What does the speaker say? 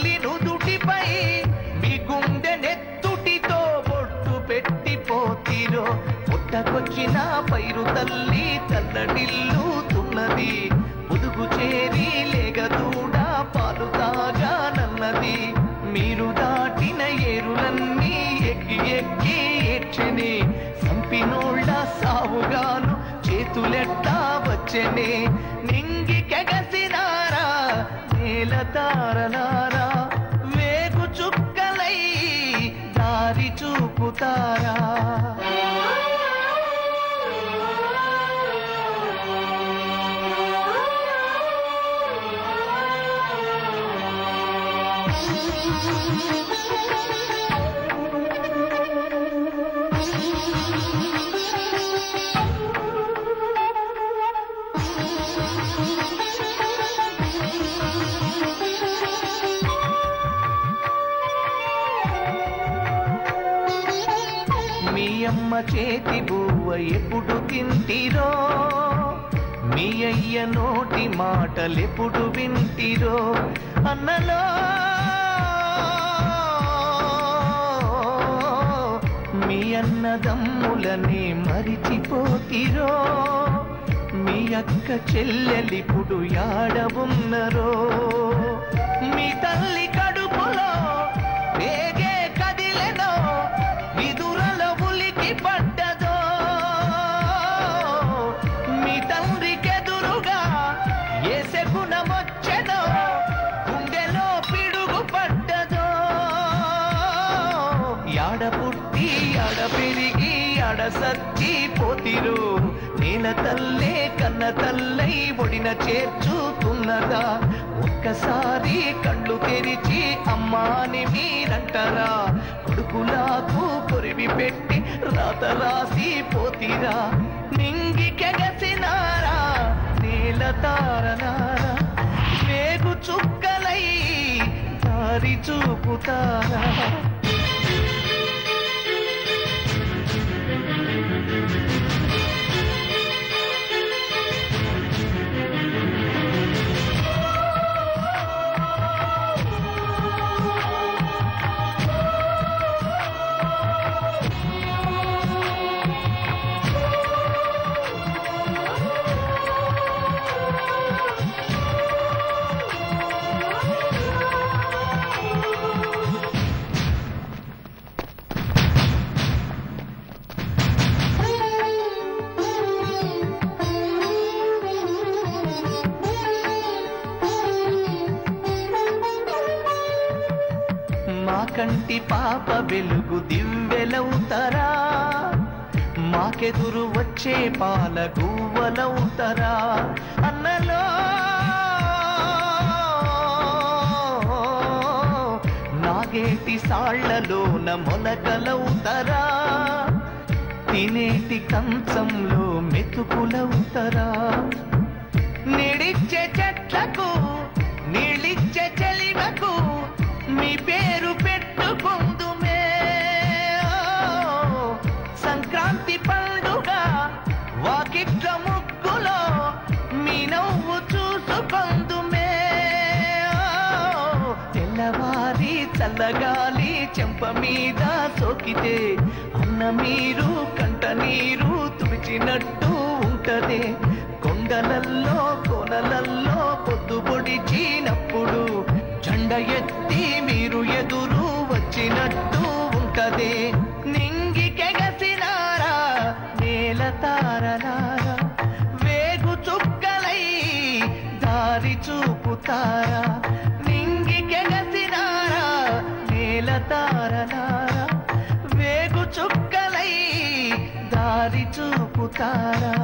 తల్లి నుదుటిపై మీ గుండె నెత్తుటితో బొట్టు పెట్టిపోతిరో పుట్టకొచ్చిన పైరు తల్లి తల్లడిల్లుతున్నది పొదుగు చేరి లేగదూడ పాలు తాగానన్నది మీరు దాటిన ఏరులన్నీ ఎక్కి ఎక్కి ఏడ్చెనే సంపినోళ్ళ సావుగాను చేతులెట్టా వచ్చెనే నింగి కెగసినారా నేల తారలారా వేగు చుక్కలై దారి చూపుతారా మీ అమ్మ చేతి బువ్వ ఎప్పుడు తింటిరో మీ అయ్య నోటి మాటలెప్పుడు వింటిరో అన్నలో మీ అన్నదమ్ములని మరిచిపోతిరో మీ అక్క చెల్లెలిప్పుడు యాడవున్నరో మీ తల్లి కడుపులో వేగే కదిలెనో విదురల ఉలికి పడ్డదో మీ తండ్రికెదురుగా ఏసే గుణమొచ్చెనో గుండెలో పిడుగు పడ్డదో యాడ పుట్టి యాడ పెరిగి యాడ సచ్చిపోతిరు నేల తల్లే కన్న తల్లై ఒడిన చేర్చుతున్నదా ఒక్కసారి కళ్ళు తెరిచి అమ్మాని మీరంటారా కొడుకులాకు కొరివి పెట్టి రాత రాసి పోతిరా నింగి కెగసినారా నేల తారనారా వేగు చుక్కలై దారి చూపుతారా మా కంటి పాప వెలుగు దివ్వెలవుతారా మాకెదురు వచ్చే పాల గువ్వలవుతారా అన్నలో నాగేటి సాళ్లలోన మొలకలవుతారా తినేటి కంచంలో మెతుకులవుతారా నిడిచ్చే చెట్లకు నీళ్ళిచ్చే చెలిమకు మీ పేరు పెట్టుకుందుమే సంక్రాంతి పండుగ వాకిట్ల ముగ్గులో మీ నవ్వు చూసుకుందుమే తెల్లవారి చల్లగాలి చెంప మీద సోకితే అన్న మీరు కంట నీరు తుడిచినట్టు ఉంటదే కొండలల్లో కోనలల్లో పొద్దు పొడిచినప్పుడు జెండ ఎత్తి మీరు ఎదురు వచ్చినట్టు ఉంటదే నింగి కెగసినారా నేల తారలారా వేగు చుక్కలై దారి చూపుతారా నింగి కెగసినారా నేల తారలారా వేగు చుక్కలై దారి చూపుతారా